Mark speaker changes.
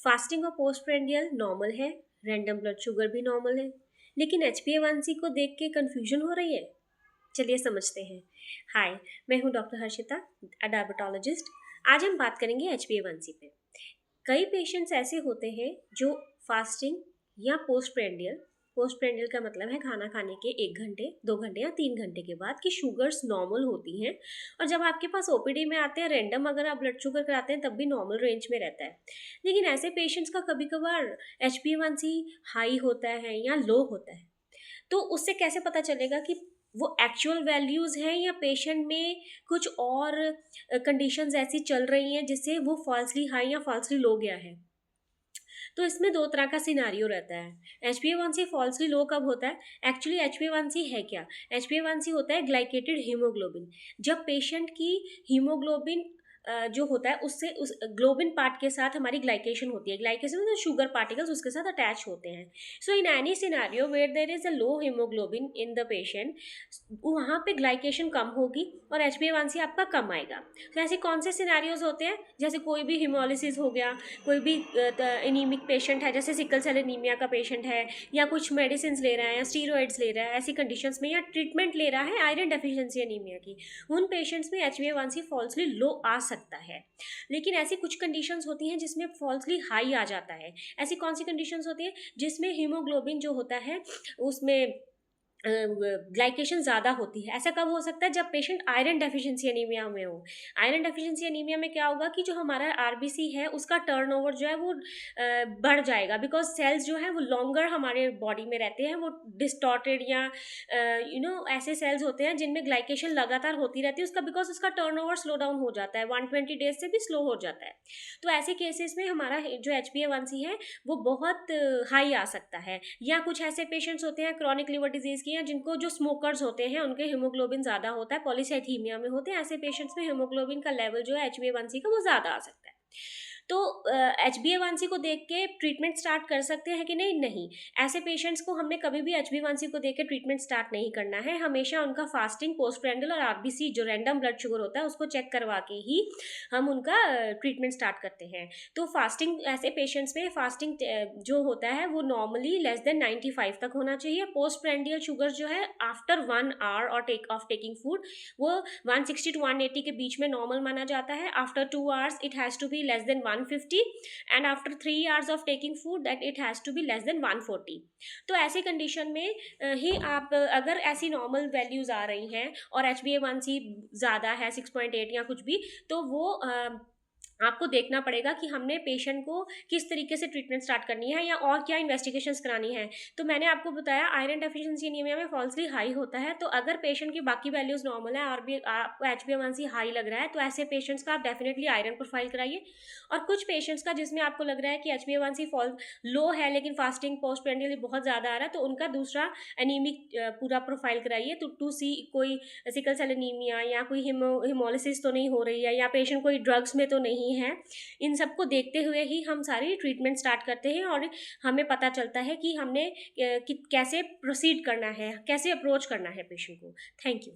Speaker 1: Fasting और post prandial normal है, random blood sugar भी नॉर्मल है, लेकिन HbA1c को देख के कंफ्यूजन हो रही है। चलिए समझते हैं। हाय, मैं हूं डॉक्टर हर्षिता, डायबिटोलॉजिस्ट। आज हम बात करेंगे HbA1c पे। कई पेशेंट्स ऐसे होते हैं जो फास्टिंग या पोस्ट प्रेंडियल का मतलब है खाना खाने के 1 घंटे 2 घंटे या 3 घंटे के बाद कि शुगर्स नॉर्मल होती हैं, और जब आपके पास ओपीडी में आते हैं रैंडम अगर आप ब्लड शुगर कराते हैं तब भी नॉर्मल रेंज में रहता है। लेकिन ऐसे पेशेंट्स का कभी कभार HbA1c हाई होता है या लो होता है, तो उससे कैसे पता चलेगा कि वो एक्चुअल वैल्यूज़ हैं या पेशेंट में कुछ और कंडीशंस ऐसी चल रही हैं जिससे वो फॉल्सली हाई या फॉल्सली लो गया है। तो इसमें दो तरह का सिनारियो रहता है। HbA1c फॉल्सली लो कब होता है? एक्चुअली HbA1c है क्या? HbA1c होता है ग्लाइकेटेड हीमोग्लोबिन। जब पेशेंट की हीमोग्लोबिन जो होता है उससे उस ग्लोबिन पार्ट के साथ हमारी ग्लाइकेशन होती है। ग्लाइकेशन मतलब शुगर पार्टिकल्स उसके साथ अटैच होते हैं। So in any scenario where there is a low haemoglobin in the patient, वहाँ पे ग्लाइकेशन कम होगी और HbA1c आपका कम आएगा। तो ऐसे कौन से सिनारियोज होते हैं? जैसे कोई भी हिमोलिसिस हो गया, कोई भी एनीमिक पेशेंट है, जैसे सिकल सेल एनीमिया का पेशेंट है, या कुछ मेडिसिन ले रहा है या स्टीरॉइड्स ले रहा है, ऐसी कंडीशंस में, या ट्रीटमेंट ले रहा है आयरन डेफिशिएंसी एनीमिया की, उन पेशेंट्स में HbA1c फॉल्सली लो आ सकता है। लेकिन ऐसी कुछ कंडीशंस होती हैं जिसमें फॉल्सली हाई आ जाता है। ऐसी कौन सी कंडीशंस होती है? जिसमें हीमोग्लोबिन जो होता है उसमें ग्लाइकेशन ज़्यादा होती है। ऐसा कब हो सकता है? जब पेशेंट आयरन डेफिशिएंसी एनीमिया में हो। आयरन डेफिशिएंसी एनीमिया में क्या होगा कि जो हमारा आरबीसी है उसका टर्नओवर जो है वो बढ़ जाएगा, बिकॉज सेल्स जो है वो लॉन्गर हमारे बॉडी में रहते हैं, वो डिस्टॉर्टेड या ऐसे सेल्स होते हैं जिनमें ग्लाइकेशन लगातार होती रहती है उसका, बिकॉज उसका टर्नओवर स्लो डाउन हो जाता है, 120 डेज से भी स्लो हो जाता है। तो ऐसे केसेस में हमारा जो HbA1c है वो बहुत हाई आ सकता है। या कुछ ऐसे पेशेंट्स होते हैं क्रॉनिक लिवर डिजीज की, या जिनको जो स्मोकर्स होते हैं उनके हीमोग्लोबिन ज़्यादा होता है, पॉलीसाइथीमिया में होते हैं, ऐसे पेशेंट्स में हीमोग्लोबिन का लेवल जो है HbA1c का वो ज़्यादा आ सकता है। तो HbA1c को देख के ट्रीटमेंट स्टार्ट कर सकते हैं कि नहीं? नहीं। ऐसे पेशेंट्स को हमने कभी भी HbA1c को देख के ट्रीटमेंट स्टार्ट नहीं करना है। हमेशा उनका फास्टिंग, पोस्ट प्रेंडियल और आरबीसी जो रैंडम ब्लड शुगर होता है उसको चेक करवा के ही हम उनका ट्रीटमेंट स्टार्ट करते हैं। तो फास्टिंग, ऐसे पेशेंट्स में फास्टिंग जो होता है वो नॉर्मली लेस देन 95 तक होना चाहिए। पोस्ट प्रेंडियल शुगर जो है आफ्टर 1 आवर और टेकिंग फूड वो 160 to 180 के बीच में नॉर्मल माना जाता है। After 2 hours it has to be less than 150, and after 3 hours of taking food that it has to be less than 140। तो ऐसे कंडीशन में ही आप अगर ऐसी नॉर्मल वैल्यूज आ रही हैं और HbA1c ज़्यादा है 6.8 या कुछ भी, तो वो आपको देखना पड़ेगा कि हमने पेशेंट को किस तरीके से ट्रीटमेंट स्टार्ट करनी है या और क्या इन्वेस्टिगेशंस करानी है। तो मैंने आपको बताया आयरन डेफिशिएंसी एनीमिया में फॉल्सली हाई होता है, तो अगर पेशेंट की बाकी वैल्यूज नॉर्मल है और भी आपको HbA1c हाई लग रहा है तो ऐसे पेशेंट्स का आप डेफिनेटली आयरन प्रोफाइल कराइए। और कुछ पेशेंट्स का जिसमें आपको लग रहा है कि HbA1c फॉल लो है लेकिन फास्टिंग, पोस्ट प्रेंडियल बहुत ज़्यादा आ रहा है, तो उनका दूसरा एनीमिक पूरा प्रोफाइल कराइए टू सी कोई सिकल सेल एनीमिया या कोई हिमोलिसिस तो नहीं हो रही है, या पेशेंट कोई ड्रग्स में तो नहीं है। इन सबको देखते हुए ही हम सारी ट्रीटमेंट स्टार्ट करते हैं और हमें पता चलता है कि हमने कैसे प्रोसीड करना है, कैसे अप्रोच करना है पेशेंट को। Thank you.